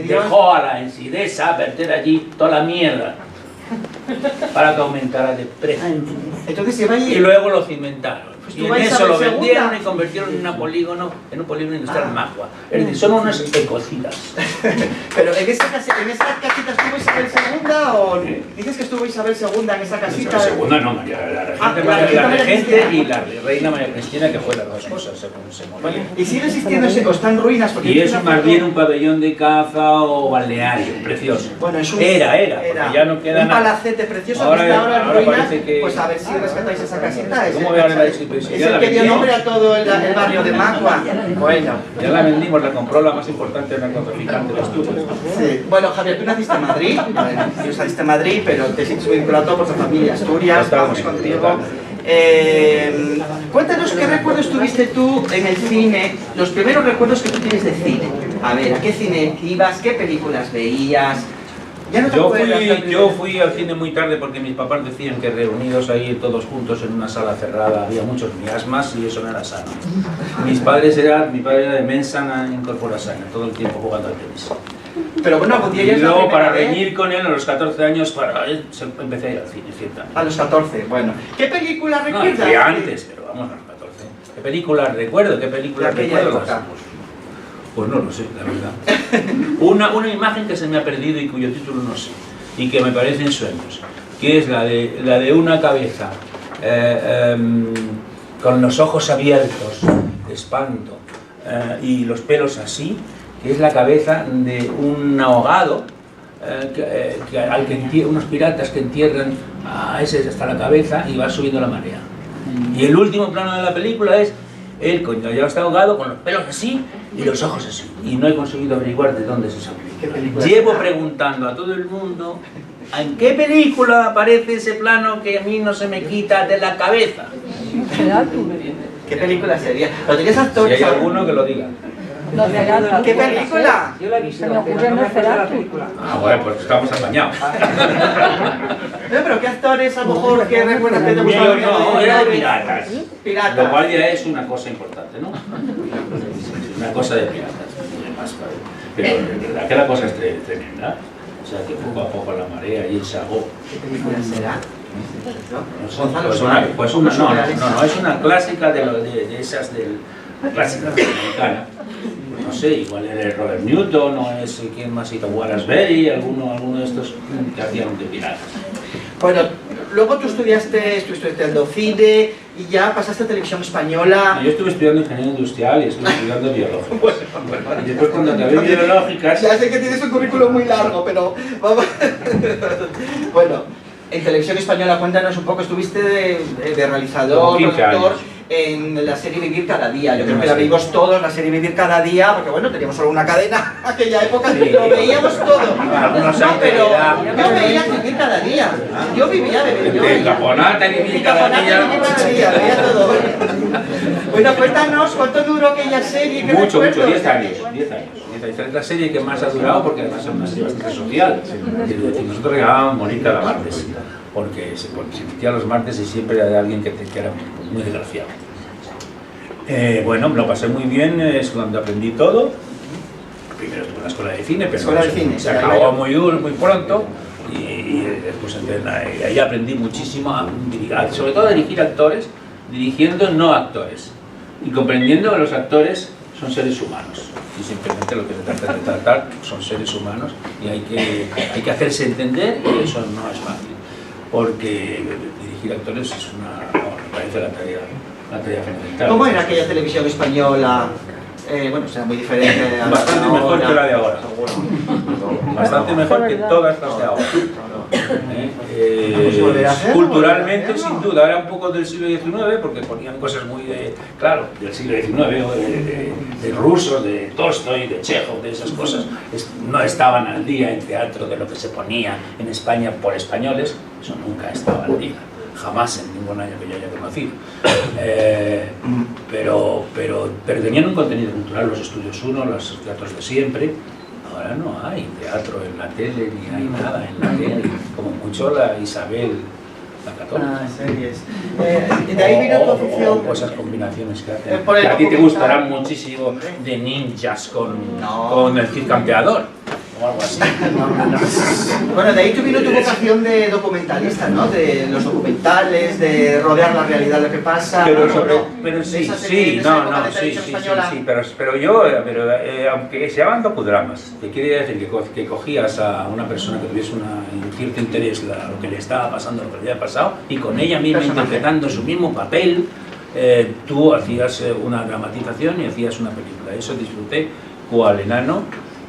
Dejó a la ensidesa verter allí toda la mierda para que aumentara de precio. Entonces se va a ir. Y luego lo cimentaron. Pues Y en eso lo vendieron y convirtieron en un polígono industrial Magua. Es decir, son unas ecocidas. Pero en esa casita estuvo Isabel II o dices que estuvo Isabel II en esa casita. La segunda no, la regente y la reina María Cristina, que fue las dos cosas, según se moría. ¿Y sigue existiendo ese, o está en ruinas? Porque Y es más bien un pabellón de caza o balneario, precioso. Bueno, es un, era, porque ya no queda un nada. palacete precioso que está ahora en ruinas, pues a ver si rescatáis esa casita. ¿Cómo voy a hablar de eso? Es el que dio nombre a todo el barrio de Magua. Bueno. Ya la vendimos, la compró la más importante narcotraficante de Asturias. Sí. Bueno, Javier, tú naciste en Madrid. Tú saliste en Madrid, pero te sientes vinculado por tu familia Asturias. Vamos contigo. Cuéntanos qué recuerdos tuviste tú en el cine, los primeros recuerdos que tú tienes de cine. A ver, ¿a qué cine ibas? ¿Qué películas veías? Ya no te yo fui al cine muy tarde porque mis papás decían que reunidos ahí todos juntos en una sala cerrada había muchos miasmas y eso no era sano. Mi padre era de mensana incorpora sana, todo el tiempo jugando al tenis. Pero bueno, algún día ya y luego para reñir con él a los 14 años, empecé a ir al cine, cierta. A los 14, bueno. ¿Qué película recuerdas? No, antes, pero vamos a los 14. ¿Qué película recuerdo? ¿Qué película recuerdo? Pues no lo sé, la verdad. Una imagen que se me ha perdido y cuyo título no sé, y que me parecen sueños, que es la de una cabeza con los ojos abiertos, de espanto, y los pelos así, que es la cabeza de un ahogado, unos piratas que entierran a ese hasta la cabeza y va subiendo la marea. Y el último plano de la película es él, cuando ya está ahogado, con los pelos así y los ojos así. Y no he conseguido averiguar de dónde se sabe. Llevo preguntando a todo el mundo ¿en qué película aparece ese plano que a mí no se me quita de la cabeza? ¿Qué película sería? ¿Pero tienes actores? Si hay alguno que lo diga. ¿Qué película? Yo la he visto, no me acuerdo la película. Ah, bueno, pues estamos apañados. Pero ¿qué actores a lo mejor que recuerdas que te gustaban? No, era de piratas. Piratas. Lo cual ya es una cosa importante, ¿no? Una cosa de piratas. Pero en verdad que la cosa es tremenda. O sea, que poco a poco la marea y el sagó. ¿Qué película será? No, es una clásica de esas del clásica americana. No sé, igual era Robert Newton, o es quién más hizo, Wallace Beery, alguno de estos que hacían de piratas. Bueno, luego tú estuviste estudiando cine y ya pasaste a televisión española. No, yo estuve estudiando ingeniería industrial y estuve estudiando biológicas. Y después cuando acabé biológicas... Ya sé que tienes un currículum muy largo, pero vamos... Bueno, en televisión española, cuéntanos un poco, estuviste de realizador, productor en la serie Vivir Cada Día. Yo creo que la vimos todos, la serie Vivir Cada Día, porque bueno, teníamos solo una cadena en aquella época, sí, lo veíamos todo. No, pero yo veía Vivir Cada Día. Yo vivía de Vivir Caponata y Vivir Cada Día. Veía todo. Bueno, cuéntanos, ¿cuánto duró aquella serie? Mucho, 10 años. Es la serie que más ha durado porque además es una serie bastante social. Nosotros regalábamos Bonita la martes, porque se emitía los martes y siempre había alguien que era muy desgraciado. Bueno, lo pasé muy bien, es cuando aprendí todo. Primero estuve en la escuela de cine, pero se acabó muy pronto. Y después ahí aprendí muchísimo, sobre todo a dirigir actores, dirigiendo no actores. Y comprendiendo que los actores son seres humanos. Y simplemente lo que se trata de tratar son seres humanos y hay que hacerse entender y eso no es fácil. Porque dirigir actores me parece la tarea fundamental. ¿Cómo era aquella televisión española? Bueno, será muy diferente a bastante mejor que la de ahora. Bastante mejor que todas las de ahora. Culturalmente, sin duda, era un poco del siglo XIX, porque ponían cosas muy del siglo XIX, de rusos, de Tolstoy, de Chekhov, de esas cosas. No estaban al día en teatro de lo que se ponía en España por españoles, eso nunca estaba al día. Jamás en ningún año que yo haya conocido. Pero tenían un contenido cultural, los Estudios 1, los teatros de siempre. Ahora no hay teatro en la tele, ni hay nada en la tele. Como mucho la Isabel, la Católica. Series. De ahí vino tu afición. O esas combinaciones que hacen. Que a ti te gustarán muchísimo de ninjas con el Cid Campeador. o algo así. Bueno, de ahí vino tu vocación de documentalista, ¿no? De los documentales, de rodear la realidad de lo que pasa. Pero yo, aunque se llaman docudramas, que quiere decir que cogías a una persona que tuviese un cierto interés en lo que le estaba pasando, lo que le había pasado, y con ella misma interpretando su mismo papel, tú hacías una dramatización y hacías una película. Eso disfruté cual enano,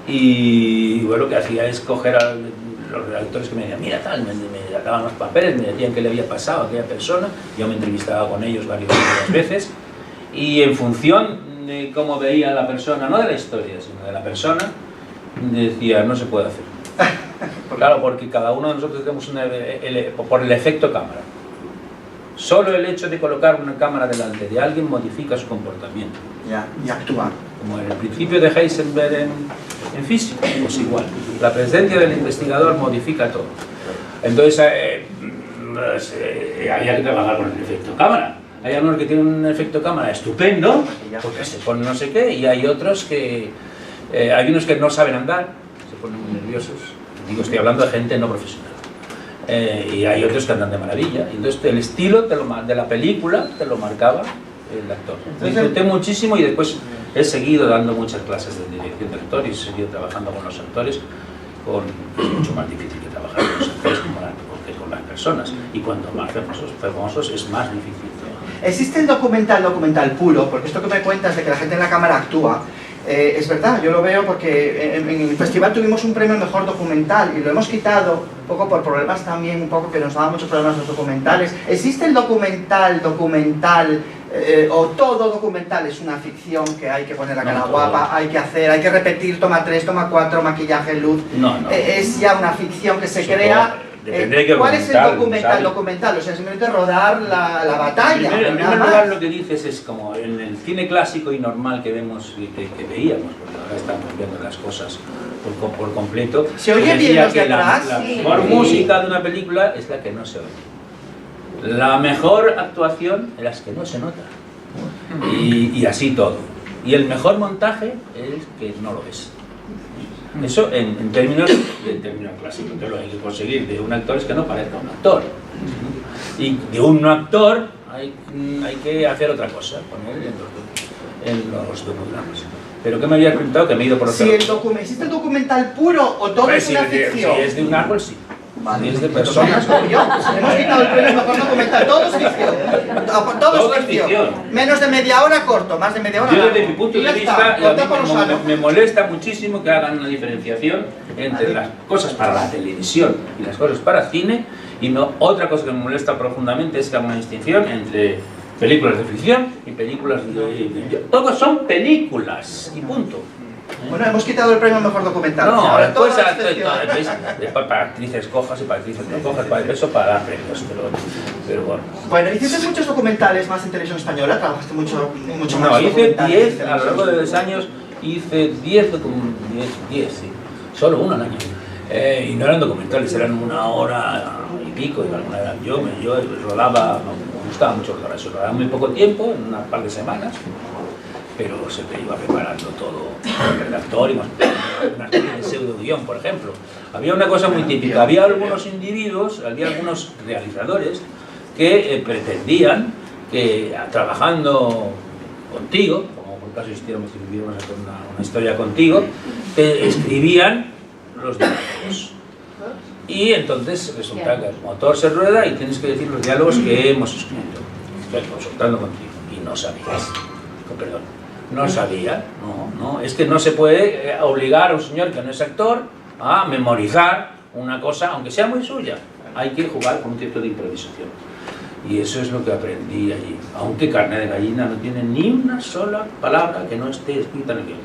y bueno, lo que hacía es coger a los redactores que me decían, mira tal, me daban los papeles, me decían qué le había pasado a aquella persona, yo me entrevistaba con ellos varias veces, y en función de cómo veía a la persona, no de la historia, sino de la persona, decía, no se puede hacer. Claro, porque cada uno de nosotros tenemos por el efecto cámara. Solo el hecho de colocar una cámara delante de alguien modifica su comportamiento. Ya, y actuar. Como en el principio de Heisenberg en física, pues igual. La presencia del investigador modifica todo. Entonces, había que trabajar con el efecto cámara. Hay algunos que tienen un efecto cámara estupendo, porque se ponen no sé qué, y hay otros que... hay unos que no saben andar, se ponen muy nerviosos. Digo, estoy hablando de gente no profesional. Y hay otros que andan de maravilla. Entonces, el estilo de la película te lo marcaba el actor. Disfruté muchísimo, y después he seguido dando muchas clases de dirección de actor y he seguido trabajando con los actores, es mucho más difícil que trabajar con los actores que con las personas, y cuanto más famosos es más difícil. ¿Existe el documental puro? Porque esto que me cuentas de que la gente en la cámara actúa, es verdad, yo lo veo porque en el festival tuvimos un premio mejor documental y lo hemos quitado un poco por problemas también, un poco que nos daban muchos problemas los documentales. ¿Existe el documental, o todo documental es una ficción que hay que poner la cara guapa, hay que repetir, toma 3, toma 4, maquillaje, luz? Es ya una ficción que se crea. ¿Cuál es el documental? O sea, simplemente rodar la batalla. En primer lugar, lo que dices es como en el cine clásico y normal que vemos y que veíamos, porque ahora están cambiando las cosas por completo. ¿Se oye bien los de atrás? La mejor música de una película es la que no se oye. La mejor actuación es la que no se nota. Y así todo. Y el mejor montaje es que no lo ves. Eso en términos clásicos. Entonces lo que hay que conseguir de un actor es que no parezca un actor. Y de un no actor hay que hacer otra cosa, poner en los docudramas. Pero ¿qué me habías preguntado? Que me he ido por otro lado. ¿Existe el documental puro o todo es una ficción? Si es de un árbol, sí. Vale. Si es de personas. Hemos quitado el premio mejor documental. Todo es ficción. Todo es ficción. Menos de media hora corto, más de media hora. Yo desde mi punto de vista me molesta muchísimo que hagan una diferenciación entre las cosas para la televisión y las cosas para cine, y otra cosa que me molesta profundamente es que hagan una distinción entre películas de ficción y películas de... Todos son películas y punto. Bueno, hemos quitado el premio mejor documental. No, después para actrices cojas y para actrices no cojas, para eso para dar premios, pero bueno. Bueno, hiciste muchos documentales más en televisión española, trabajaste mucho más. No, hice 10, a lo largo de 2 años hice 10, sí, solo uno al año. Y no eran documentales, eran 1 hora y pico, yo rodaba, me gustaba mucho rodar eso, rodaba muy poco tiempo, en un par de semanas, pero se te iba preparando todo el redactor y una especie de pseudo guión, por ejemplo. Había una cosa muy típica, había algunos individuos, había algunos realizadores que pretendían que trabajando contigo, como por caso hiciéramos una historia contigo, te escribían los diálogos. Y entonces resulta que el motor se rueda y tienes que decir los diálogos que hemos escrito. Estoy consultando contigo y no sabías. Perdón, no sabía, no, es que no se puede obligar a un señor que no es actor a memorizar una cosa, aunque sea muy suya. Hay que jugar con un cierto de improvisación. Y eso es lo que aprendí allí. Aunque Carne de Gallina no tiene ni una sola palabra que no esté escrita en el guión.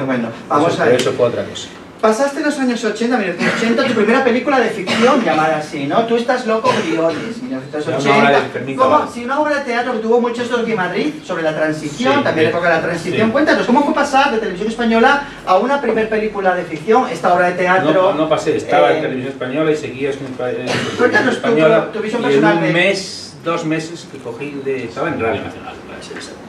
Bueno, vamos a ver. Eso fue otra cosa. Pasaste en los años 80, 1980, tu primera película de ficción, llamada así, ¿no? Tú estás loco, Briones, 1980. ¿Cómo? Sí, una obra de teatro que tuvo mucho esto aquí en Madrid, sobre la transición, sí, también época de la transición. Sí. Cuéntanos, ¿cómo fue pasar de televisión española a una primer película de ficción, esta obra de teatro? No pasé, estaba en televisión española y seguías en cuéntanos española, tu visión personal. Y en 2 meses que cogí estaba en Radio Nacional, para ser exacto.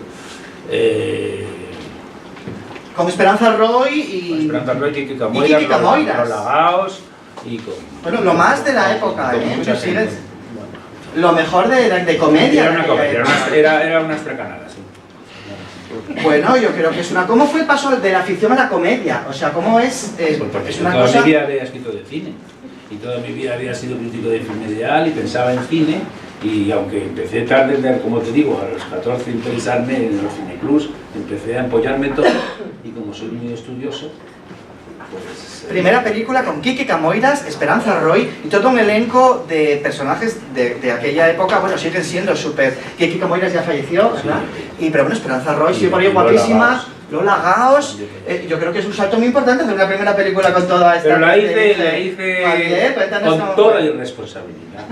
Con Esperanza Roy y... Esperanza Roy, Quique Camoiras, Lola Gaos y con... Bueno, lo más de la época, lo mejor de comedia. Era una comedia, era una estracanada, sí. Bueno, yo creo que es una... ¿Cómo fue el paso de la ficción a la comedia? O sea, ¿cómo es? Porque es una toda cosa... mi vida había escrito de cine. Y toda mi vida había sido crítico de cine ideal y pensaba en cine. Y aunque empecé tarde, como te digo, a los 14 interesarme en los cineclubs, empecé a empollarme todo. Y como soy muy estudioso, pues... Primera película con Quique Camoiras, Esperanza Roy y todo un elenco de personajes de aquella época, bueno, siguen siendo súper... Quique Camoiras ya falleció, ¿verdad? Sí. Pero bueno, Esperanza Roy sigue por ahí guapísima, Lola Gaos, yo creo que es un salto muy importante hacer una primera película con toda esta... Pero la hice con toda irresponsabilidad.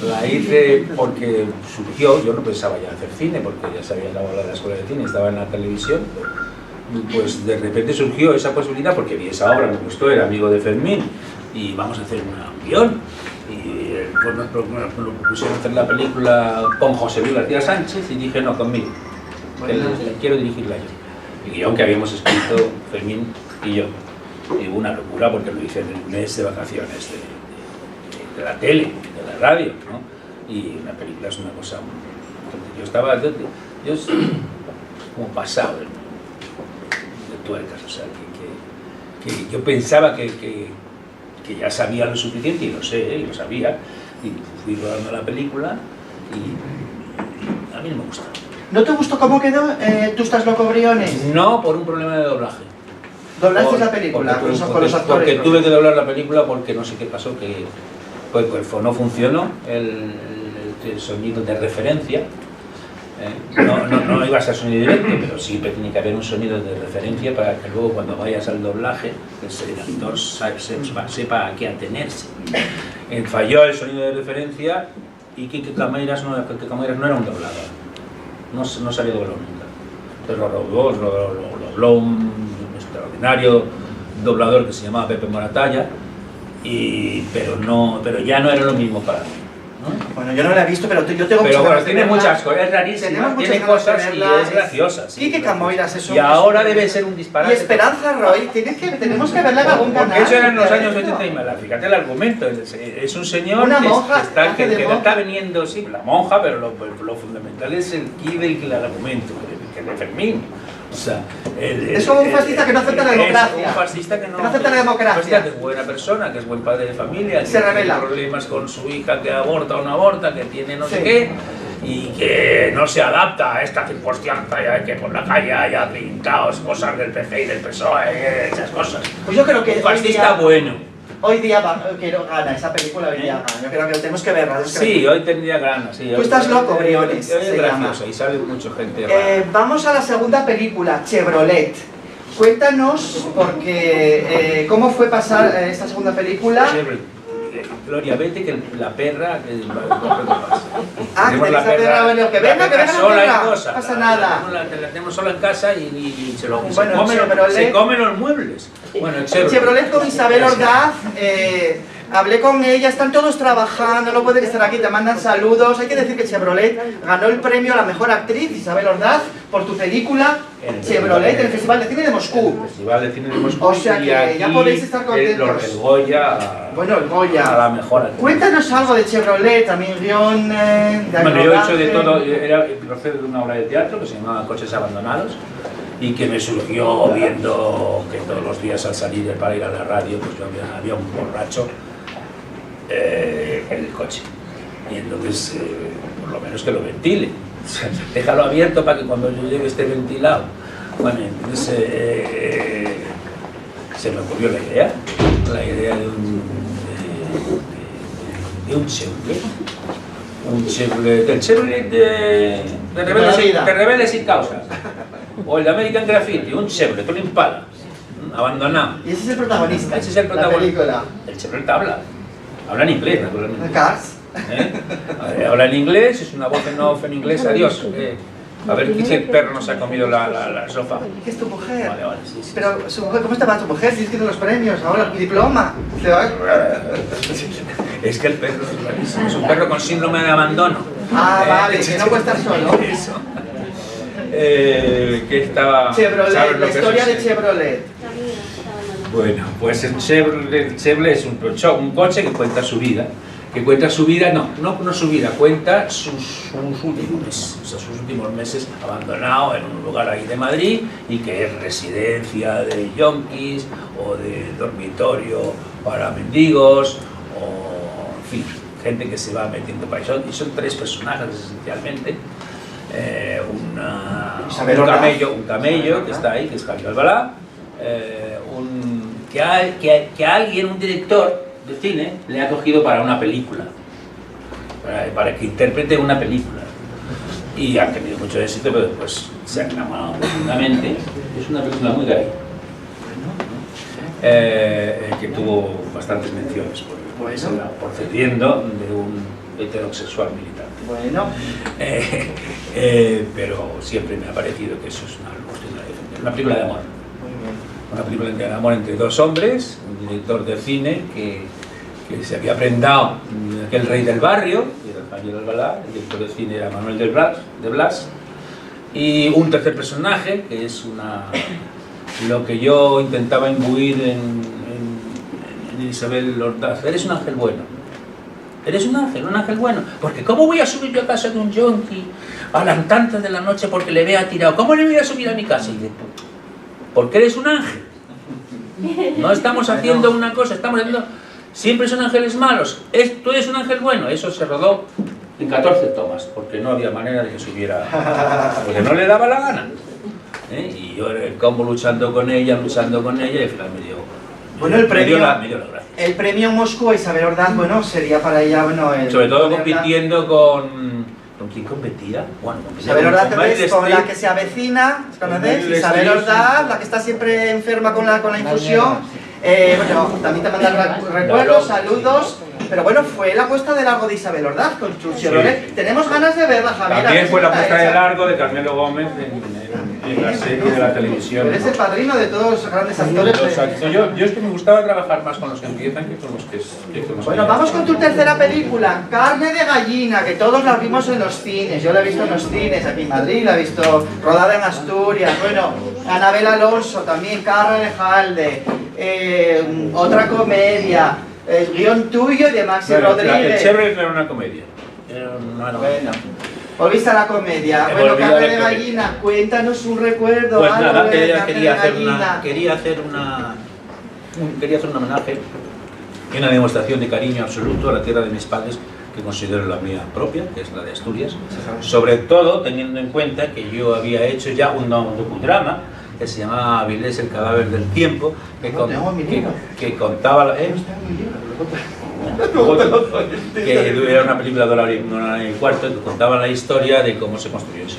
La hice porque surgió, yo no pensaba ya hacer cine, porque ya se había acabado la escuela de cine, estaba en la televisión. Pues de repente surgió esa posibilidad porque vi esa obra, me gustó, era amigo de Fermín y vamos a hacer un guión y pues nos propusieron hacer la película con José Luis García Sánchez y dije no, conmigo, quiero dirigirla yo. El guión que habíamos escrito Fermín y yo, y hubo una locura porque lo hice en el mes de vacaciones de la tele, de la radio, ¿no? Y una película es una cosa, yo estaba como pasado de tuercas, o sea, que yo pensaba que ya sabía lo suficiente, y lo sé, y lo sabía, y fui rodando la película, y a mí no me gusta. ¿No te gustó cómo quedó? ¿Tú estás loco, Briones? No, por un problema de doblaje. ¿Doblaste la película con los actores? Porque tuve que doblar la película porque no sé qué pasó, que pues no funcionó el sonido de referencia. No iba a ser sonido directo, pero siempre tiene que haber un sonido de referencia para que luego cuando vayas al doblaje el actor sepa a qué atenerse. Falló el sonido de referencia y Quique Camoiras no era un doblador, no sabía doblar nunca. Entonces lo dobló un extraordinario doblador que se llamaba Pepe Moratalla, pero ya no era lo mismo para mí. ¿No? Bueno, yo no la he visto, pero yo tengo pero muchas tiene muchas cosas, es rarísima, tiene cosas y es graciosa. Sí, Quique Camoiras es un... Y ahora debe ser un disparate. Y Esperanza Roy, tenemos que verla en algún canal. Porque eso era en los años 80 y mala. Fíjate el argumento, es un señor que está veniendo, sí, la monja, pero lo fundamental es el quid del argumento, que es de Fermín. O sea, es como un fascista que no acepta la democracia. Es un fascista que no acepta la democracia. Que es buena persona, que es buen padre de familia, que se revela. tiene problemas con su hija que aborta o no aborta, que tiene no sé qué, y que no se adapta a esta circunstancia ya que por la calle haya pintados cosas del PC y del PSOE, esas cosas. Pues yo creo que un fascista bueno. Hoy día gana esa película, hoy día gana. Yo creo que tenemos que verla. Sí, hoy tendría ganas. Sí, tú estás loco, Briones. Es gracioso y sale mucha gente. Vamos a la segunda película, Chevrolet. Cuéntanos, porque cómo fue pasar esta segunda película. Gloria, vete que la perra... que la perra, que venga sola, no pasa nada. La tenemos sola en casa y se come los muebles. Bueno, el Chevrolet con Isabel Ordaz, hablé con ella, están todos trabajando, no pueden estar aquí, te mandan saludos. Hay que decir que Chevrolet ganó el premio a la mejor actriz, Isabel Ordaz, por tu película Chevrolet en el Festival de Cine de Moscú. El Festival de Cine de Moscú. O sea que ya podéis estar contentos. El Goya. Bueno, el Goya. A la mejor actriz. Cuéntanos algo de Chevrolet, también guión de bueno, yo he hecho de todo, procedo de una obra de teatro que se llamaba Coches Abandonados y que me surgió viendo que todos los días al salir para ir a la radio, pues yo había un borracho en el coche. Y entonces, por lo menos que lo ventile. Déjalo abierto para que cuando yo llegue esté ventilado. Bueno, entonces se me ocurrió la idea de un Chevrolet. Un Chevrolet, el Chevrolet de Rebeldes sin Causa. O el de American Graffiti, un Chevrolet, un Impala, abandonado. Y ese es el protagonista. Ese es el protagonista. La película. El Chevrolet habla en inglés, naturalmente. Cars. Habla en inglés, es una voz en off en inglés, adiós. A ver si el perro nos ha comido la sopa. ¿Qué es tu mujer? Vale, sí. Pero, su mujer, ¿cómo estaba tu mujer? Si es que tiene los premios, ahora, diploma. Es que el perro es rarísimo, es un perro con síndrome de abandono. Vale, que no puede estar solo. Eso. que estaba... Chevrolet, la historia de Chevrolet. Bueno, pues el Chevrolet es un coche que cuenta su vida. No su vida, cuenta sus últimos meses abandonado en un lugar ahí de Madrid y que es residencia de yonkis o de dormitorio para mendigos o, en fin, gente que se va metiendo para eso. Y son tres personajes esencialmente. Un camello que está ahí, que es Javier Albalá, que alguien, un director de cine, le ha cogido para una película, para que interprete una película, y han tenido mucho éxito, pero después se han enamorado profundamente. Es una película muy gay, que tuvo bastantes menciones procediendo de un heterosexual militante. Bueno. Pero siempre me ha parecido que eso es una película de amor. Una película de amor entre dos hombres, un director de cine que se había prendado de aquel rey del barrio, que era Javier Albalá, el director de cine era Manuel de Blas, y un tercer personaje, que es lo que yo intentaba imbuir en Isabel Ordaz. Eres un ángel bueno. Eres un ángel bueno. Porque ¿cómo voy a subir yo a casa de un yonki a las tantas de la noche porque le vea tirado? ¿Cómo le voy a subir a mi casa? Y de porque eres un ángel. No estamos haciendo una cosa, estamos haciendo... Siempre son ángeles malos. Tú eres un ángel bueno. Eso se rodó en 14 tomas, porque no había manera de que subiera... Porque no le daba la gana. Y yo era el combo luchando con ella, y al final me dio... Bueno, el premio... Me dio la gracia. El premio Moscú a Isabel Ordaz, bueno, sería para ella, bueno... Sobre todo compitiendo con... ¿Con quién competía? Bueno, Isabel Ordaz con la que se avecina, ¿conoces? Isabel Ordaz, la que está siempre enferma con la infusión. Bueno, también te mandan recuerdos, saludos. Pero bueno, fue la puesta de largo de Isabel Ordaz con su Chevrolet. Sí. Tenemos ganas de verla, Javier. También fue la puesta de largo de Carmelo Gómez en la serie de la televisión. Eres el padrino de todos los grandes actores. Yo es que me gustaba trabajar más con los que empiezan que con los que... Bueno, vamos con tu tercera película, Carne de Gallina, que todos la vimos en los cines. Yo la he visto en los cines, aquí en Madrid, la he visto rodada en Asturias. Bueno, Anabel Alonso también, Carra de Jalde, otra comedia. El guión tuyo y de Maxi Rodríguez. El Chevrolet no era una comedia. Bueno, volviste a la comedia. Bueno, Carne de Gallina, cuéntanos un recuerdo. Pues nada, quería hacer un homenaje y una demostración de cariño absoluto a la tierra de mis padres, que considero la mía propia, que es la de Asturias. Sobre todo teniendo en cuenta que yo había hecho ya un docudrama que se llamaba Avilés, el cadáver del tiempo, que contaba... que era una película de 1 hora y cuarto, que contaba la historia de cómo se construyó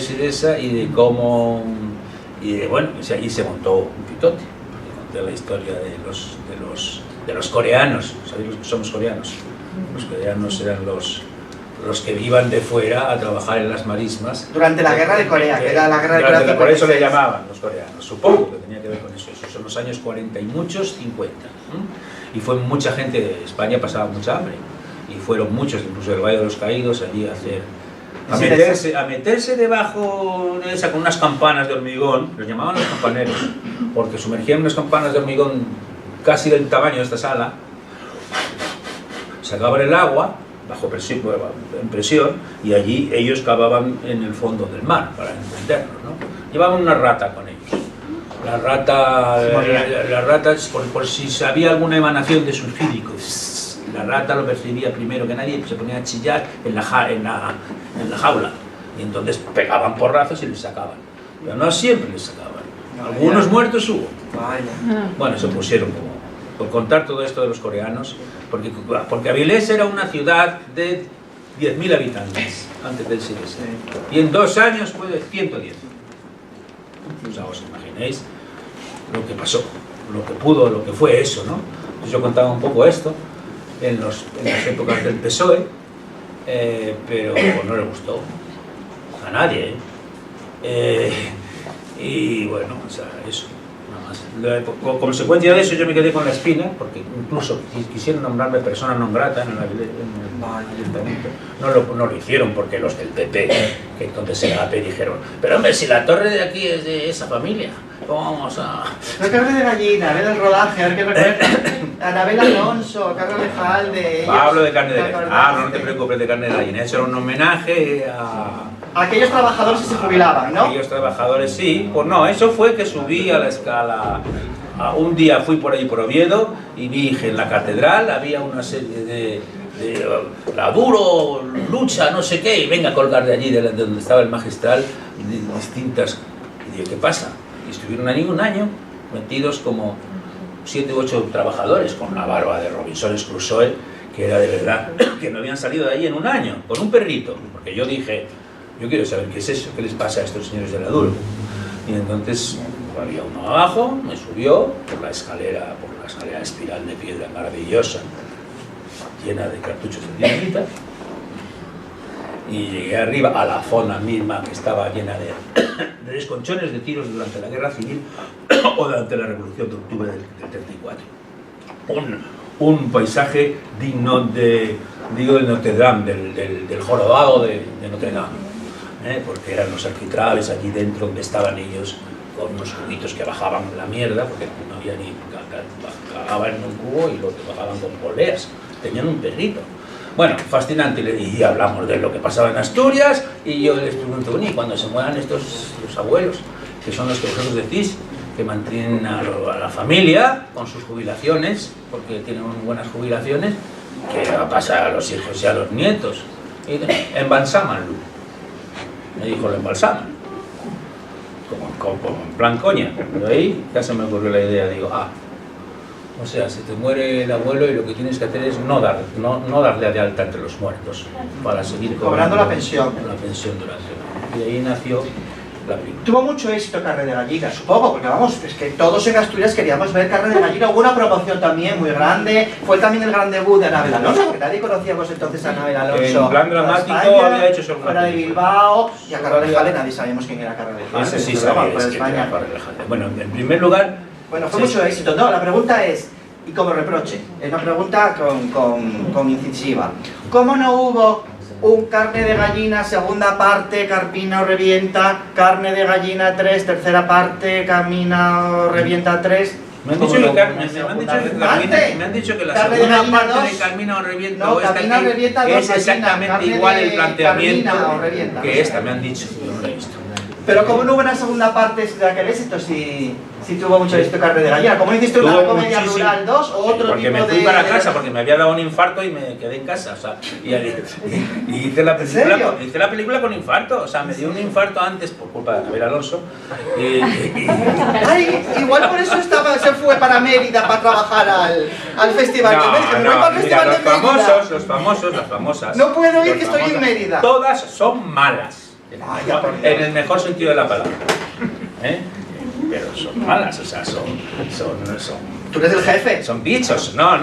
Sidesa, y de cómo... bueno, ahí se montó un pitote, conté la historia de los coreanos. ¿Sabéis los que somos coreanos? Los coreanos eran los que iban de fuera a trabajar en las marismas. Durante la guerra de Corea, que era la guerra de Corea. Por eso le llamaban los coreanos, supongo que tenía que ver con eso. Esos son los años 40 y muchos 50. Y fue mucha gente de España, pasaba mucha hambre. Y fueron muchos, incluso del Valle de los Caídos, allí a meterse debajo de esa con unas campanas de hormigón, los llamaban los campaneros, porque sumergían unas campanas de hormigón casi del tamaño de esta sala, sacaban el agua bajo presión, en presión, y allí ellos cavaban en el fondo del mar, para entenderlo, ¿no? Llevaban una rata con ellos. La rata por si había alguna emanación de sulfídico, la rata lo percibía primero que nadie y se ponía a chillar en la jaula, y entonces pegaban porrazos y les sacaban, pero no siempre les sacaban. Algunos muertos hubo. Bueno, se pusieron por contar todo esto de los coreanos, porque Avilés era una ciudad de 10.000 habitantes antes del siglo VI, y en 2 años fue de 110. O sea, os imaginéis lo que pasó, lo que fue eso, ¿no? Entonces yo contaba un poco esto en las épocas del PSOE, pero no le gustó a nadie, y bueno, o sea, eso, nada Como consecuencia de eso yo me quedé con la espina, porque incluso quisieron nombrarme persona non grata en el ayuntamiento. No lo hicieron porque los del PP, que entonces era AP, dijeron, pero hombre, si la torre de aquí es de esa familia, ¿cómo vamos a...? La carne de gallina, a ver el rodaje, a ver qué recuerda. Anabel Alonso, Carlos Lejalde... Hablo de carne de gallina. No te preocupes, de carne de gallina. Eso era un homenaje a... aquellos trabajadores que se jubilaban, ¿no? Aquellos trabajadores, sí. Pues no, eso fue que subí a la escala. Un día fui por ahí por Oviedo y vi que en la catedral había una serie de la duro, lucha, no sé qué, y venga a colgar de allí, de donde estaba el magistral, distintas. Y digo, ¿qué pasa? Y estuvieron allí un año metidos como 7 u 8 trabajadores con la barba de Robinson Crusoe, que era de verdad, que no habían salido de ahí en un año, con un perrito. Porque yo dije, yo quiero saber qué es eso, qué les pasa a estos señores de la Duro. Y entonces había uno abajo, me subió por la escalera espiral de piedra maravillosa, llena de cartuchos de dinamita, y llegué arriba a la zona misma que estaba llena de desconchones de tiros durante la Guerra Civil o durante la Revolución de Octubre del 34. Un paisaje digno de Notre Dame, del jorobado de Notre Dame, porque eran los arquitraves allí dentro donde estaban ellos con unos juguitos que bajaban la mierda, porque no había ni cagaban en un cubo y lo que bajaban con poleas, tenían un perrito. Bueno, fascinante, y hablamos de lo que pasaba en Asturias, y yo les pregunto, ¿y cuando se mueran los abuelos, que son los que vosotros decís, que mantienen a la familia con sus jubilaciones, porque tienen buenas jubilaciones, ¿qué va a pasar a los hijos y a los nietos? Y embalsámanlo. Me dijo, lo embalsaman. Como en plan coña. Pero ahí ya se me ocurrió la idea, digo, o sea, se te muere el abuelo y lo que tienes que hacer es no darle de alta entre los muertos para seguir cobrando la pensión. La pensión durante. Y ahí nació la película. Tuvo mucho éxito Carne de Gallina, supongo, porque vamos, es que todos en Asturias queríamos ver Carne de Gallina. Hubo una promoción también muy grande, fue también el gran debut de Anabel Alonso, porque nadie conocíamos entonces a Anabel Alonso. En plan dramático España, había hecho solo fuera de Bilbao, y a Carlos Lejalde nadie sabíamos quién era Carlos Lejalde. Ese sí sabía, España. Bueno, en primer lugar... Bueno, fue mucho éxito. No, la pregunta es, y como reproche, es una pregunta con incisiva. ¿Cómo no hubo un Carne de Gallina, segunda parte, Carmina o Revienta, Carne de Gallina 3, tercera parte, Camina o Revienta 3? Me han dicho que la segunda parte de Carmina o Revienta o esta es exactamente igual el planteamiento que esta, me han dicho, yo no la he visto. Pero ¿cómo no hubo una segunda parte de aquel éxito si tuvo mucho éxito Carne de Gallina? ¿Cómo hiciste una comedia rural 2 o otro porque tipo de...? Porque me fui para casa, porque me había dado un infarto y me quedé en casa, o sea, y hice la película con infarto, o sea, me dio un infarto antes por culpa de Anabel Alonso. Ay, igual por eso se fue para Mérida para trabajar al festival de Mérida. Los famosos, las famosas. No puedo ir que estoy en Mérida. Todas son malas. En el mejor sentido de la palabra. Pero son malas, o sea, son... ¿Tú eres el jefe? Son bichos. No.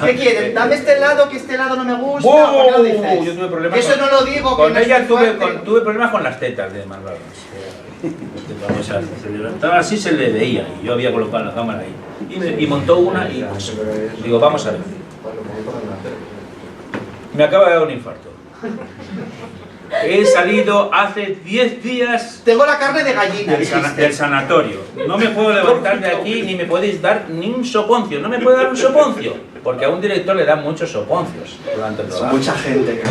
¿Qué quieren? Dame este lado, que este lado no me gusta. ¿Por qué lo dices? Yo tuve problemas eso no lo digo. Con ella tuve problemas con las tetas de Marlon. O sea, se levantaba así, se le veía, y yo había colocado la cámara ahí. Y montó una y pues, digo, vamos a ver. Me acaba de dar un infarto. He salido hace 10 días... Tengo la carne de gallina del sanatorio. No me puedo levantar de aquí ni me podéis dar ni un soponcio. No me puede dar un soponcio. Porque a un director le dan muchos soponcios durante el programa. Mucha gente.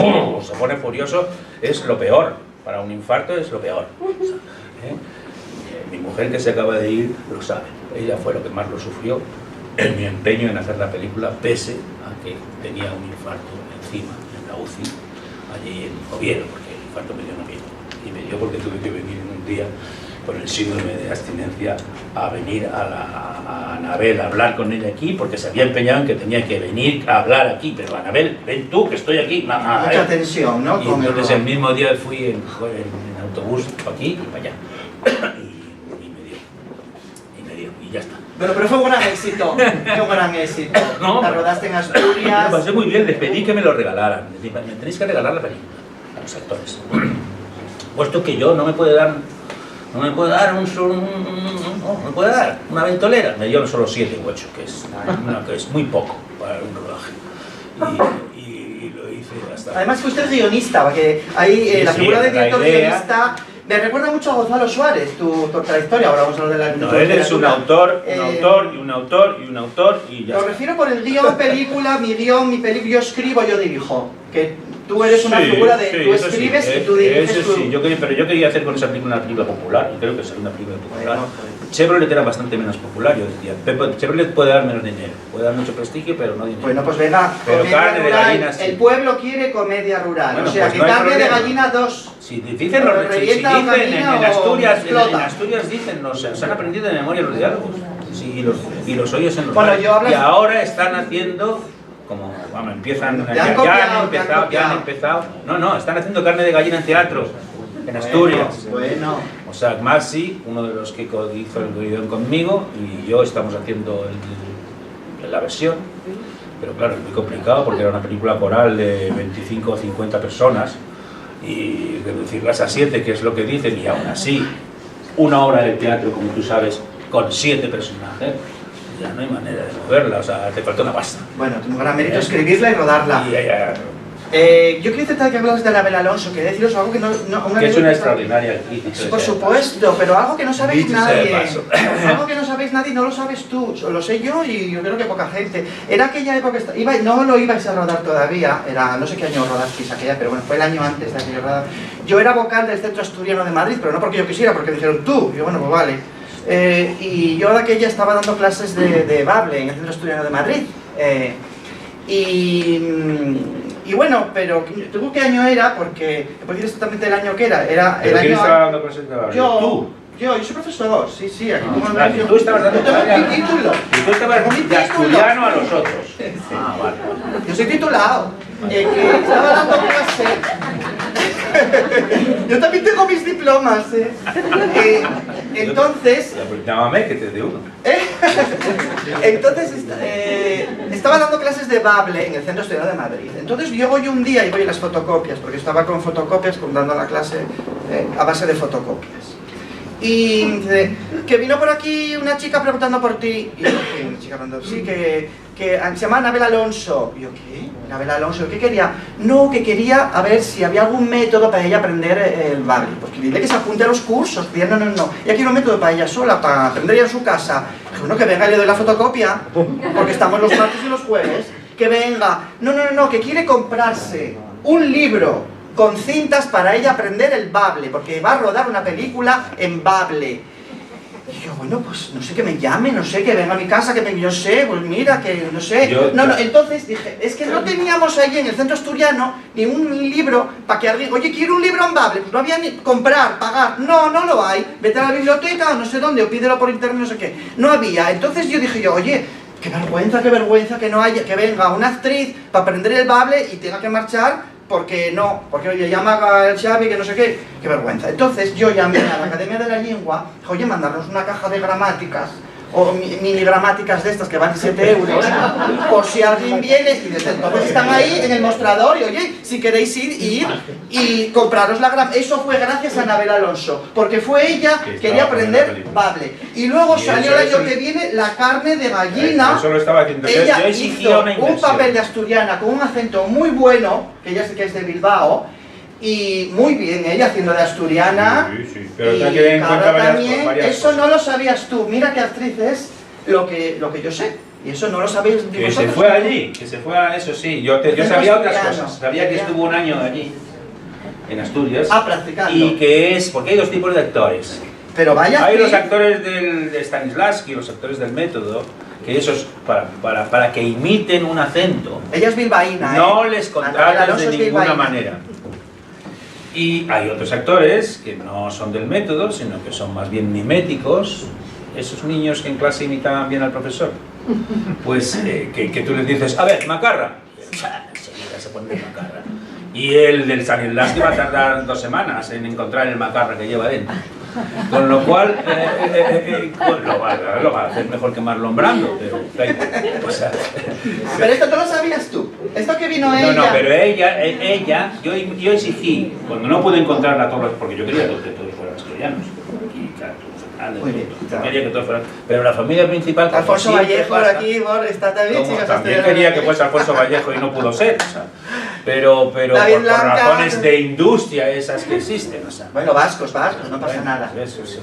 Se pone furioso, es lo peor. Para un infarto es lo peor. Mi mujer que se acaba de ir lo sabe. Ella fue lo que más lo sufrió en mi empeño en hacer la película, pese a que tenía un infarto encima, en la UCI, allí en Oviedo, porque el infarto me dio un amigo. Y me dio porque tuve que venir un día por el síndrome de abstinencia a venir a Anabel a hablar con ella aquí, porque se había empeñado en que tenía que venir a hablar aquí. Pero Anabel, ven tú, que estoy aquí. Mucha tensión, ¿no? Y entonces el mismo día fui en autobús para aquí y para allá. Y me dio, y ya está. Pero fue un gran éxito, fue un gran éxito. No, la rodaste en Asturias. Me pasé muy bien, les pedí que me lo regalaran. Me tenéis que regalar la película a los actores. Puesto que yo no me puede dar no me puede dar no me puede dar una ventolera. Me dio solo 7 u 8, que es muy poco para un rodaje. Y lo hice hasta... Además que usted es guionista, porque ahí la figura de director guionista me recuerda mucho a Gonzalo Suárez, tu trayectoria. Ahora vamos a hablar de la... No, él es un autor y ya. Lo refiero por el guión, película, mi película, yo escribo, yo dirijo. Que tú eres una figura de... tú escribes y tú diriges. Eso sí, pero yo quería hacer con esa película una película popular, y creo que es una película popular. Chevrolet era bastante menos popular, yo diría. Chevrolet puede dar menos dinero, puede dar mucho prestigio, pero no dinero. Venga, pero carne rural, de gallina sí. El pueblo quiere comedia rural, bueno, o sea, pues que carne de gallina 2. Si dicen en Asturias dicen, no sé, se han aprendido de memoria los diálogos. Sí, y los oyes en los y ahora están haciendo... como, vamos, ya han empezado. No, están haciendo carne de gallina en teatro, en Asturias. Bueno. O sea, Maxi, uno de los que hizo el guión conmigo, y yo estamos haciendo la versión. Pero claro, es muy complicado porque era una película coral de 25 o 50 personas y reducirlas a 7, que es lo que dicen, y aún así, una obra de teatro, como tú sabes, con 7 personajes, ya no hay manera de moverla, o sea, te falta una pasta. Bueno, tengo gran mérito escribirla y rodarla. Yo quería intentar que hablas de Anabel Alonso, que deciros algo que no que es una extraordinaria actriz. Por supuesto, pero algo que no sabéis nadie. Algo que no sabéis nadie, no lo sabes tú, lo sé yo y yo creo que poca gente. Era aquella época, no lo ibais a rodar todavía, no sé qué año rodasteis aquella, pero bueno, fue el año antes de aquella rodada. Yo era vocal del Centro Asturiano de Madrid, pero no porque yo quisiera, porque dijeron tú, y yo, bueno, pues vale. Y yo de aquella estaba dando clases de Bable en el Centro Asturiano de Madrid. Y bueno, pero ¿tú qué año era? Porque te puedo decir exactamente el año que era. Era el año... ¿Quién estaba dando clases de Bable? ¿Tú? Yo soy profesor, sí, aquí como tú estabas dando mi título. Y tú estabas de asturiano a los otros. Sí. Vale. Yo soy titulado, que estaba dando clase. Yo también tengo mis diplomas, entonces... Llámame que te dé uno. Entonces, estaba dando clases de Bable en el Centro Asturiano de Madrid. Entonces yo voy un día y voy a las fotocopias, porque estaba con fotocopias, dando la clase a base de fotocopias. Y dice, que vino por aquí una chica preguntando por ti. Y yo, ¿qué? Una chica preguntando, sí, que se llama Anabel Alonso. Y yo, ¿qué? Anabel Alonso, ¿qué quería? No, que quería a ver si había algún método para ella aprender el Bable. Pues que dile que se apunte a los cursos. No. Y aquí un método para ella sola, para aprender ella en su casa. Dije, bueno, que venga y le doy la fotocopia, porque estamos los martes y los jueves. Que venga. No, que quiere comprarse un libro con cintas para ella aprender el Bable, porque va a rodar una película en Bable. Y yo, bueno, pues no sé, que me llame, no sé, que venga a mi casa, yo sé, pues mira, que no sé. Entonces dije, es que no teníamos ahí en el Centro Asturiano ni un libro para que alguien, oye, quiero un libro en Bable, pues no había ni comprar, pagar, no lo hay, vete a la biblioteca o no sé dónde, o pídelo por internet, no sé qué. No había, entonces yo dije oye, qué vergüenza que no haya, que venga una actriz para aprender el Bable y tenga que marchar. Porque oye, llama el Xavi, que no sé qué vergüenza. Entonces yo llamé a la Academia de la Lengua, dije, oye, mandarnos una caja de gramáticas, o mini gramáticas de estas que valen 7 euros, por si alguien viene, y desde entonces están ahí en el mostrador, y oye, si queréis ir y compraros la gramática. Eso fue gracias a Anabel Alonso, porque fue ella que quería aprender Bable. Y luego salió el año que viene la carne de gallina. Eso lo estaba haciendo. Ella hizo un papel de asturiana con un acento muy bueno, que ella sí que es de Bilbao, y muy bien, ella haciendo de asturiana. Sí. Pero hay que tener en cuenta varias eso cosas. No lo sabías tú. Mira qué actriz es lo que yo sé. Y eso no lo sabéis. Que se fue allí, que se fue a eso, sí. Yo sabía otras cosas. Sabía que estuvo un año allí, en Asturias. Practicando. Y que es, porque hay dos tipos de actores. Pero vaya. Hay los actores de Stanislavski, los actores del método, que esos, para que imiten un acento. Ella es bilbaína. No les contratas de ninguna manera. Y hay otros actores que no son del método, sino que son más bien miméticos. Esos niños que en clase imitaban bien al profesor. Pues que tú les dices, a ver, macarra. Enseguida se pone macarra. Y el del Stanislavski va a tardar 2 semanas en encontrar el macarra que lleva dentro. Con lo cual, lo va a hacer mejor que Marlon Brando, pero esto no lo sabías tú. Esto que vino ella. No, pero ella yo exigí, cuando no pude encontrarla todas, porque yo quería que todos fueran asturianos, Muy bien, claro. Quería que todos fueran, pero la familia principal... Alfonso Vallejo aquí, está también, chicos. También quería que fuese Alfonso Vallejo y no pudo ser, o sea, pero por razones de industria esas que existen, o sea. Bueno, vascos, no pasa nada. Eso sí.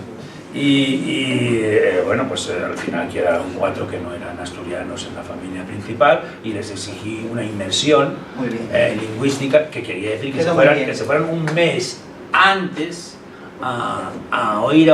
Bueno, pues al final quedaron 4 que no eran asturianos en la familia principal y les exigí una inmersión lingüística, que quería decir que se fueran un mes antes a oír,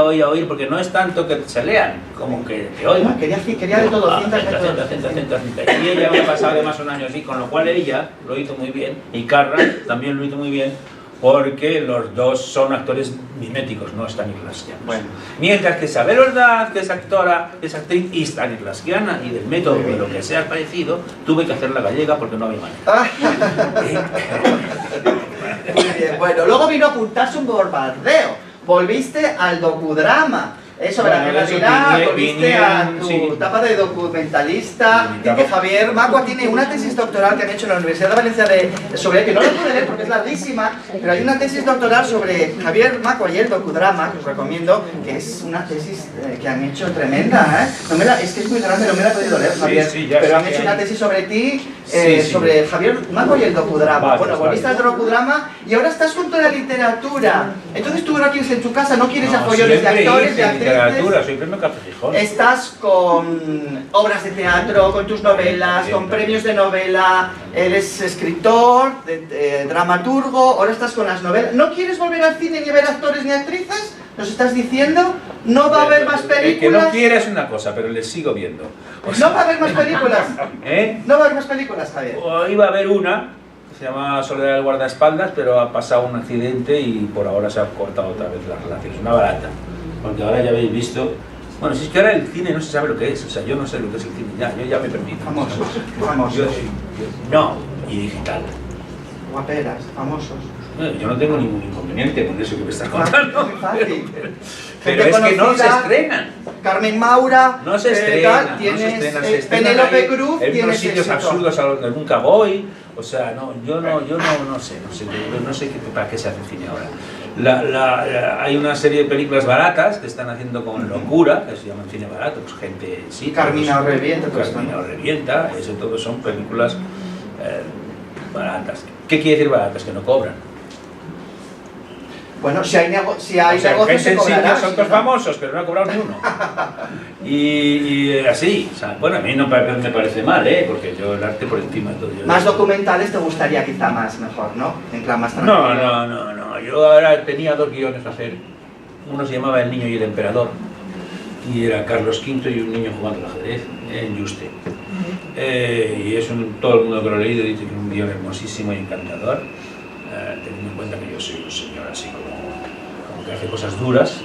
porque no es tanto que se lean como que te oigan. Quería de todo, acento. Y ella había pasado además un año así, con lo cual ella lo hizo muy bien y Carra también lo hizo muy bien, porque los dos son actores miméticos, no stanislavskianos. Bueno. Mientras que Isabel Ordaz, que es actora, es actriz y stanislavskiana, y del método de lo que sea parecido, tuve que hacer la gallega porque no había manera. Muy bien, bueno, luego vino a apuntarse un bombardeo. Volviste al docudrama. Sobre la guerra de Irak, volviste a tu etapa de documentalista. Dice Javier Macua tiene una tesis doctoral que han hecho en la Universidad de Valencia sobre, que no la pude leer porque es larguísima, pero hay una tesis doctoral sobre Javier Macua y el docudrama, que os recomiendo, que es una tesis que han hecho tremenda, es que es muy grande, no me la he podido leer, Javier, pero han hecho una tesis sobre ti, sobre Javier Macua y el docudrama. Bueno, volviste al docudrama y ahora estás junto a la literatura. Entonces tú ahora quieres en tu casa, no quieres apoyos de actores, de actrices. Soy premio Café Gijón. Estás con obras de teatro, con tus novelas, con premios de novela, eres escritor, dramaturgo, ahora estás con las novelas. ¿No quieres volver al cine ni ver actores ni actrices? ¿Nos estás diciendo? ¿No va a haber más películas? Que no quiera es una cosa, pero les sigo viendo. ¿No va a haber más películas? ¿No va a haber más películas, Javier? Iba a haber una, que se llama Soledad del guardaespaldas, pero ha pasado un accidente y por ahora se ha cortado otra vez las relaciones. Una barata. Porque ahora ya habéis visto... Bueno, si es que ahora el cine no se sabe lo que es, o sea, yo no sé lo que es el cine, yo ya me perdí. Famosos. No, y digital. Guaperas, famosos. Yo no tengo ningún inconveniente con eso que me estás contando. Muy fácil. Pero es que no se estrenan. Carmen Maura, no se estrenan, tienes Penélope Cruz, tienes sitios absurdos a donde nunca voy. O sea, no, yo no sé para qué se hace cine ahora. Hay una serie de películas baratas que están haciendo con locura, que se llaman cine barato, pues gente sí. Carmina o Revienta, Carmina o Revienta, eso todo son películas baratas. ¿Qué quiere decir baratas? Que no cobran. Bueno, si hay negocios se cobrará. Son dos famosos, pero no ha cobrado ni uno. Y así, o sea, bueno, a mí no me parece mal, porque yo el arte por encima de todo. Más documentales te gustaría quizá mejor, ¿no? En plan más tranquilo. No, yo ahora tenía 2 guiones a hacer. Uno se llamaba El niño y el emperador, y era Carlos V y un niño jugando al ajedrez en Yuste. Y es todo el mundo que lo ha leído dice que es un guión hermosísimo y encantador, teniendo en cuenta que yo soy un señor así como que hace cosas duras,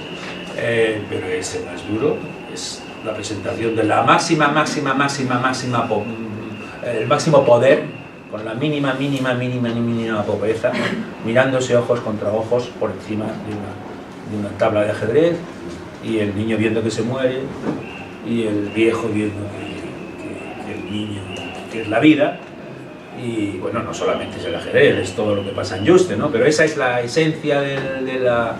pero ese más duro es la presentación de la máxima el máximo poder con la mínima pobreza, mirándose ojos contra ojos por encima de una tabla de ajedrez, y el niño viendo que se muere y el viejo viendo que el niño, que es la vida. Y bueno, no solamente es el ajedrez, es todo lo que pasa en Yuste, ¿no? Pero esa es la esencia de la...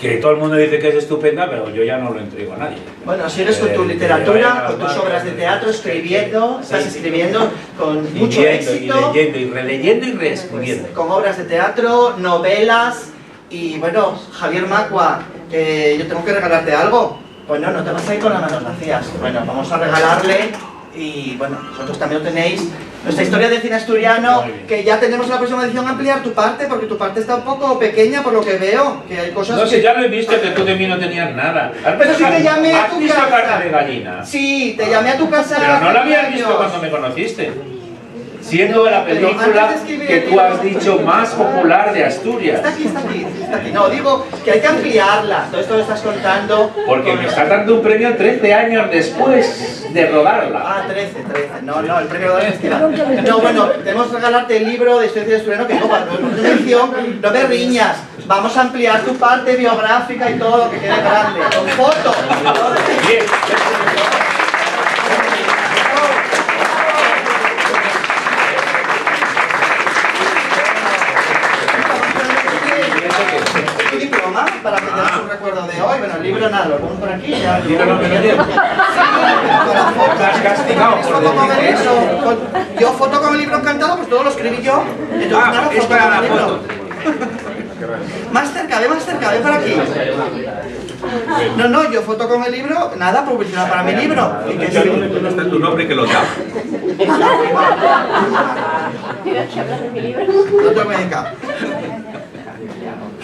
que todo el mundo dice que es estupenda, pero yo ya no lo entrego a nadie. Bueno, si eres con tu literatura, con tus obras de teatro, escribiendo, estás escribiendo con mucho éxito. Y leyendo, y releyendo y reescribiendo. Pues, con obras de teatro, novelas, y bueno, Javier Macua, yo tengo que regalarte algo. Pues no te vas a ir con las manos vacías. Bueno, vamos a regalarle, y bueno, vosotros también lo tenéis. Nuestra historia de cine asturiano, que ya tenemos en la próxima edición ampliar tu parte, porque tu parte está un poco pequeña por lo que veo, que hay cosas no sé, ya lo he visto, que tú de mí no tenías nada. Pero sí te llamé a tu casa. Carta de gallina? Sí, te llamé a tu casa. Pero no la habías visto cuando me conociste. Siendo la película que tú has dicho más popular de Asturias. Está aquí. No, digo que hay que ampliarla. Todo esto lo estás contando. Porque me está dando un premio 13 años después de rodarla. Ah, 13. No, el premio de festival. No, bueno, tenemos que regalarte el libro de historia asturiana, que no me riñas. Vamos a ampliar tu parte biográfica y todo, que quede grande. Con fotos. Bien. Para que tengas un recuerdo de hoy. Bueno, el libro nada. nada, lo pongo por aquí y ya. Aquí no me lo llevo. Estás castigado por decir eso. Yo foto con el libro encantado, pues todo lo escribí yo. Entonces, claro, Es para la con el libro. foto. Más cerca, ve para aquí. No, no, yo foto con el libro, nada, publicidad para mi libro. ¿Y qué es? ¿Dónde está tu nombre que lo da? No te venga.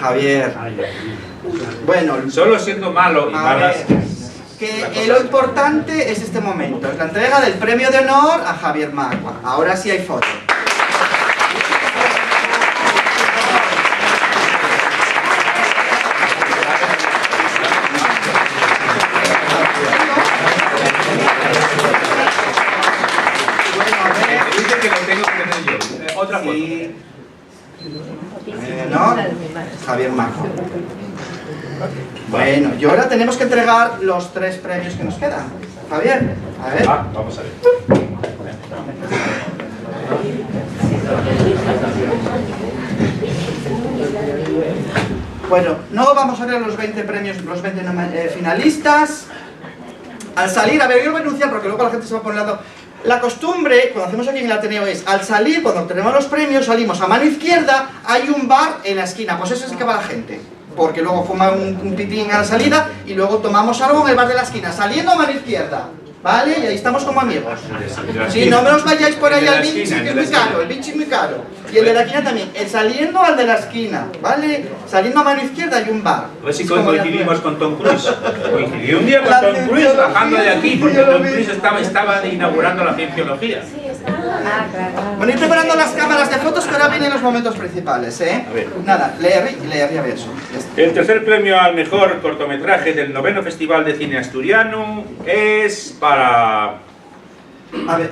Javier. Bueno, Solo siendo malo y a malas. ver, que lo importante es este momento, es la entrega del premio de honor a Javier Magua. Ahora sí hay foto. Dice que lo tengo que tener yo. Otra foto. Sí. ¿No? Javier Magua. Bueno, y ahora tenemos que entregar los 3 premios que nos quedan. Javier, a ver. Vamos a ver. Bueno, no vamos a ver los 20 premios, los 20 finalistas. Al salir, a ver, yo lo voy a anunciar porque luego la gente se va poniendo. La costumbre, cuando hacemos aquí en el Ateneo, es al salir, cuando tenemos los premios, salimos a mano izquierda, hay un bar en la esquina, pues eso es el que va la gente. Porque luego fuma un pitín a la salida y luego tomamos algo en el bar de la esquina, saliendo a mano izquierda. ¿Vale? Y ahí estamos como amigos. Sí, no me os vayáis por ahí al bichi, que es muy caro, el bichi es muy caro. Y el de la esquina también, el saliendo al de la esquina, ¿vale? Saliendo a mano izquierda hay un bar. A ver si coincidimos con Tom Cruise. Coincidí un día con Tom Cruise bajando de aquí, porque Tom Cruise estaba inaugurando la cienciología. Bueno, ir preparando las cámaras de fotos que ahora vienen los momentos principales, ¿eh? A ver. Nada, leer y a ver eso. El tercer premio al mejor cortometraje del 9º Festival de Cine Asturiano es para... A ver,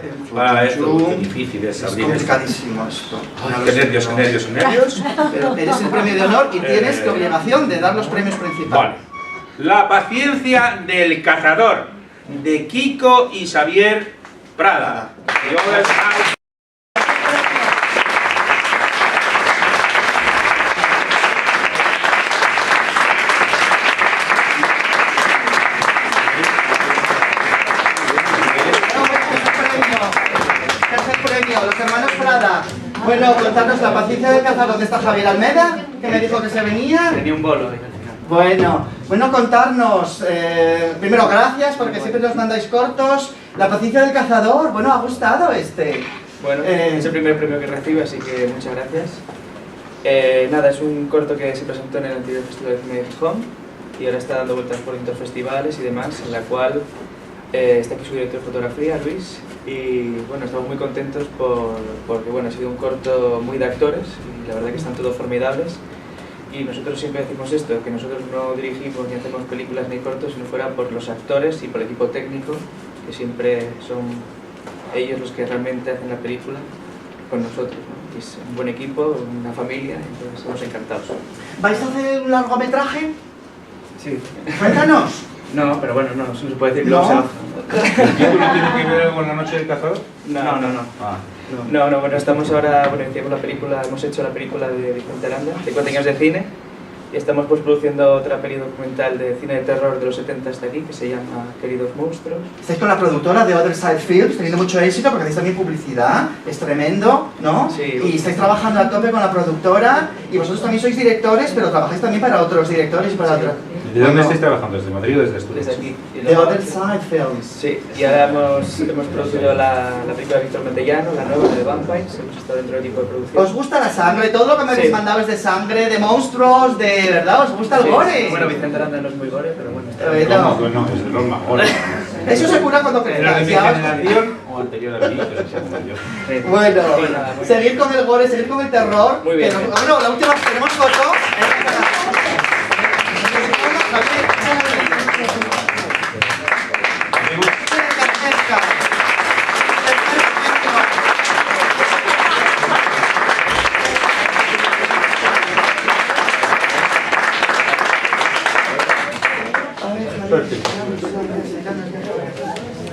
esto, qué difícil es es abrir esto. complicadísimo esto. Qué nervios, qué nervios, qué nervios. Pero eres el premio de honor y tienes la obligación de dar los premios principales. Vale. La paciencia del cazador, de Kiko y Xavier Prada. Yo voy a... Tercer premio, los hermanos Prada. Bueno, contarnos la paciencia del cazador. ¿Dónde está Javier Almeda? Que me dijo que se venía. Tenía un bolo. Bueno, contarnos, primero gracias porque siempre nos mandáis cortos. La paciencia del cazador, bueno, ha gustado este. Bueno, es el primer premio que recibo, así que muchas gracias. Nada, es un corto que se presentó en el anterior Festival de Cine de Gijón y ahora está dando vueltas por distintos festivales y demás, en la cual está aquí su director de fotografía, Luis, y bueno, estamos muy contentos porque bueno, ha sido un corto muy de actores y la verdad que están todos formidables. Y nosotros siempre decimos esto, que nosotros no dirigimos ni hacemos películas ni cortos, sino fuera por los actores y por el equipo técnico, que siempre son ellos los que realmente hacen la película con nosotros, ¿no? Es un buen equipo, una familia, entonces estamos encantados. ¿Vais a hacer un largometraje? Sí. Cuéntanos. No, pero bueno, no se puede decir que No. lo vamos ¿El título tiene que ver con La Noche del Cazador? No, bueno, estamos ahora, bueno, hicimos la película, hemos hecho la película de Vicente Aranda, 50 años de cine, y estamos pues produciendo otra peli documental de cine de terror de los 70 hasta aquí, que se llama Queridos Monstruos. Estáis con la productora de Other Side Films, teniendo mucho éxito porque hacéis también publicidad, es tremendo, ¿no? Sí. Y estáis trabajando a tope con la productora y vosotros también sois directores, pero trabajáis también para otros directores y para otras... ¿De dónde estáis trabajando? ¿Desde Madrid o desde Asturias? Desde aquí. Y The luego- Other Side Films. Sí, y ahora hemos producido la película de Víctor Metellano, la nueva de Vampires, hemos estado dentro del equipo de producción. ¿Os gusta la sangre? Todo lo que me habéis Sí. mandado es de sangre, de monstruos, de verdad, ¿os gusta el Sí, gore? bueno, Vicente Aranda no es muy gore, pero bueno. está Eh, bien. No, es de los mejores. Eso se cura cuando ¿Era de mi crezcas. generación o anterior a mí? Pero sí, como yo. Sí. Bueno, Sí, nada, muy seguir con el gore, seguir con el terror. Muy bien. Que bueno, la última, tenemos foto.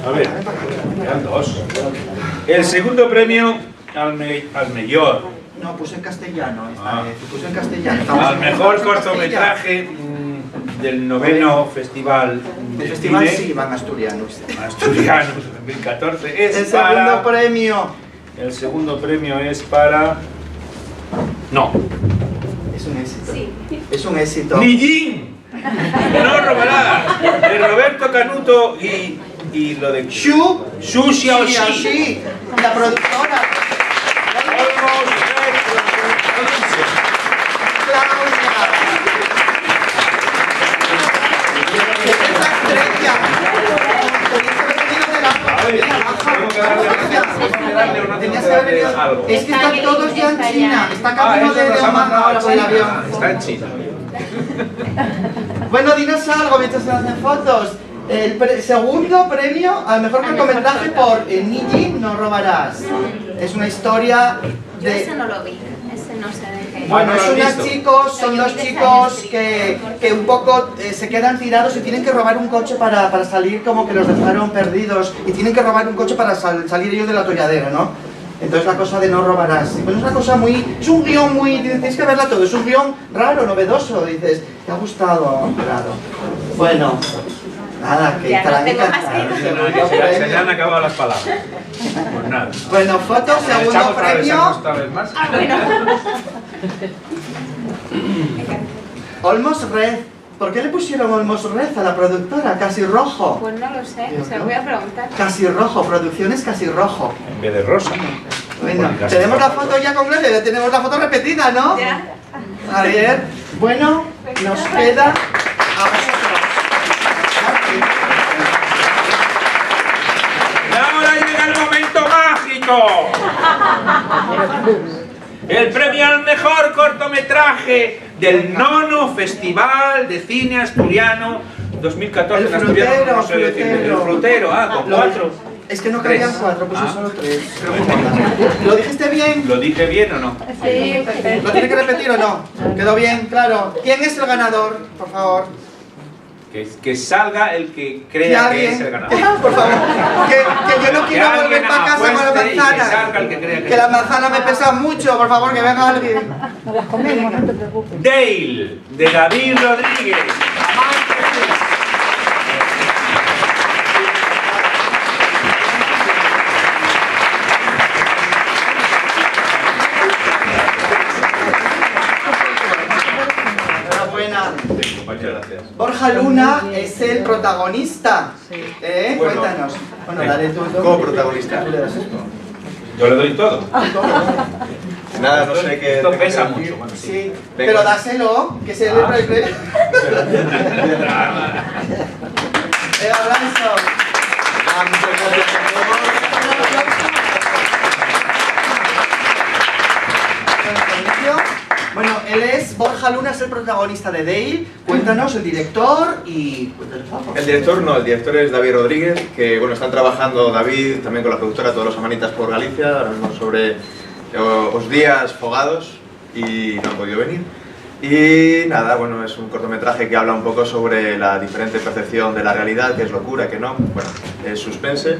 A ver, quedan dos. El segundo premio al mejor. No, puse en castellano esta Ah. vez, puse en castellano. Al mejor cortometraje del noveno Festival El de festival Cine sí, van asturianos. Asturianos 2014 es El para... segundo premio. El segundo premio es para... No. Es un éxito. Sí. Es un éxito. Nillín. No robará. De Roberto Canuto y lo de... Xu Xiaoxi. Xiaoxi, la productora. Es que están todos ya en China. Está camino de Oman ahora por el avión. Está en China. Bueno, dinos algo mientras se hacen fotos. El segundo premio al mejor cortometraje por Nillín, no robarás. Es una historia Yo ese de... no lo vi, ese no sé de qué. Bueno, ¿no lo has visto? son dos chicos que un poco se quedan tirados y tienen que robar un coche para salir, como que los dejaron perdidos, y tienen que robar un coche para salir ellos del atolladero, ¿no? Entonces la cosa de no robarás. Bueno, es una cosa muy... Es un guión muy... Tienes que verla todo, es un guión raro, novedoso, dices. ¿Te ha gustado? Claro. Bueno, nada, que Ya estarán no tengo más que encantados. Se le han acabado las palabras. Pues nada. Bueno, foto, segundo Echamos otra vez, premio. otra vez más. Ah, bueno. Olmos Red. ¿Por qué le pusieron Olmos Red a la productora? Casi Rojo. Pues no lo sé, se lo voy a preguntar. Casi Rojo, Producciones Casi Rojo. En vez de rosa. Bueno, Porque casi tenemos la rojo. foto ya completa, ya tenemos la foto repetida, ¿no? Ya. A ver, bueno, nos queda a vosotros. Y ahora llega el momento mágico. El premio al mejor cortometraje del nono Festival de Cine Asturiano 2014. El En asturiano frutero, no sé decir. El frutero. frutero, con Lo- 4. Es que no cabían Tres. 4, puse Ah. solo 3. ¿Lo dijiste bien? ¿Lo dije bien o no? Sí, ¿Lo tiene que repetir o no? ¿Quedó bien? Claro. ¿Quién es el ganador? Por favor. Que salga el que crea que alguien- es el ganador. Por favor. Que yo no quiero volver alguien para casa con la apueste y que manzana. salga el que crea que Que la manzana me pesa mucho, por favor, que venga alguien. nos las comemos, no te preocupes. Dale, de David Rodríguez. Enhorabuena. Muchas gracias. Borja Luna es el protagonista. Bueno. Cuéntanos. Bueno, dale tú. Como protagonista. Tú le das esto. Yo le doy todo. Nada, no sé qué. Esto tengo que pesa decir. mucho. Bueno, Sí, Venga. pero dáselo, que se le Ah. el premio. Abrazo. Ah, muchas gracias a todos. Bueno, él es Borja Luna, es el protagonista de Dale. Cuéntanos el director y cuéntanos algo. El director no, el director es David Rodríguez, que bueno, están trabajando David también con la productora Todos los Amanitas por Galicia, ahora mismo sobre os días fogados y no han podido venir. Y nada, bueno, es un cortometraje que habla un poco sobre la diferente percepción de la realidad, que es locura, que no, bueno, es suspense.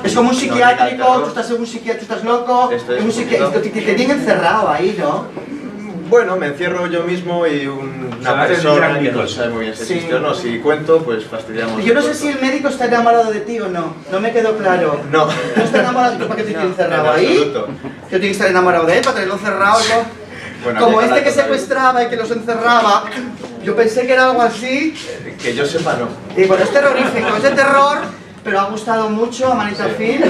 Es como un psiquiátrico, terror. tú estás en un psiquiátrico, tú estás loco, Esto es en un un psiquiátrico, poquito. te tienen encerrado ahí, ¿no? Bueno, me encierro yo mismo y O una sea, eres persona Jack que no Nicholson. sabe muy bien si Sí. existe o no. Si cuento, pues fastidiamos. Yo no el sé si corto. el médico está enamorado de ti o no, no me quedó claro. No. ¿No está enamorado? ¿Tú para qué te tienes encerrado en ahí? absoluto. Yo tengo que estar enamorado de él para tenerlo encerrado, ¿no? Bueno, Como había este que hablar con secuestraba y que los encerraba, yo pensé que era algo así. David. Que yo sepa, no. Y bueno, es terrorífico, es de terror, pero ha gustado mucho a Manita Film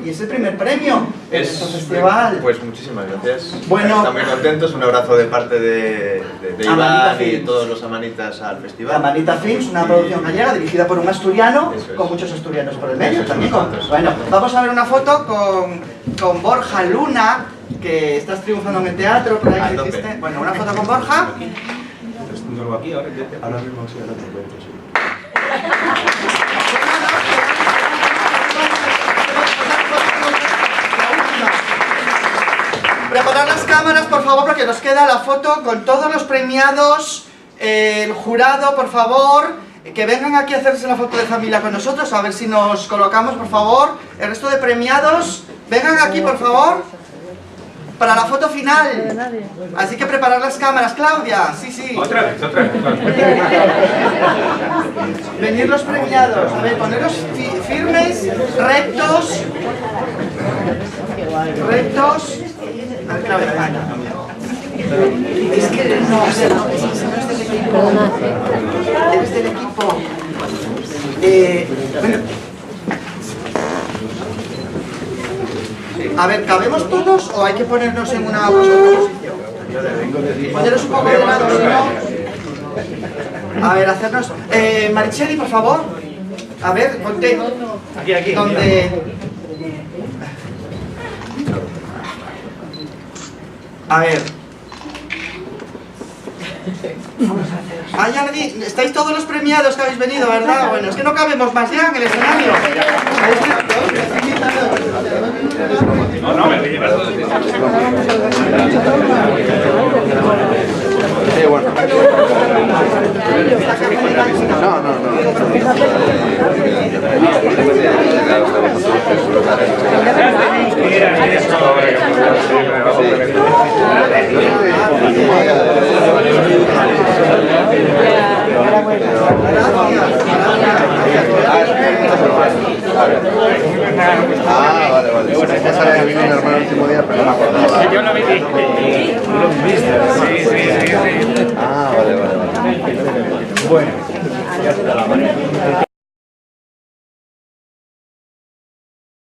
y es el primer premio en este festival. Pues muchísimas gracias. Bueno. Están muy contentos. Un abrazo de parte de Amanita Iván y Films. todos los amanitas al La festival. Manita Films, una Y- producción gallega dirigida por un asturiano, Eso es. con muchos asturianos por el medio Eso es, también. nosotros. Bueno, vamos a ver una foto con Borja Luna, que estás triunfando en el teatro, por ahí Al que tope. hiciste. Bueno, una foto con Borja. Tengo aquí ahora. Ahora mismo sí, ahora te cuento, sí. Preparar las cámaras, por favor, porque nos queda la foto con todos los premiados, el jurado, por favor, que vengan aquí a hacerse la foto de familia con nosotros, a ver si nos colocamos, por favor. El resto de premiados, vengan aquí, por favor. para la foto final. Así que preparar las cámaras, Claudia. Sí, sí. Otra vez. Venir los premiados. A ver, poneros firmes, rectos. Rectos. A ver, Claudia, es que no es del equipo. Eres del equipo. Bueno. A ver, ¿cabemos todos o hay que ponernos en una posición? Poneros un poco de lado, si no. A ver, hacernos... Maricheli, por favor. A ver, ponte... Aquí. Donde... A ver... Estáis todos los premiados que habéis venido, ¿verdad? Bueno, es que no cabemos más ya en el escenario. No, me llevas todo. Sí, bueno. No. Ah, vale. Ya sabía que vino mi hermano el último día, pero no me acordaba. Yo lo vi. Sí. Ah, vale. Bueno.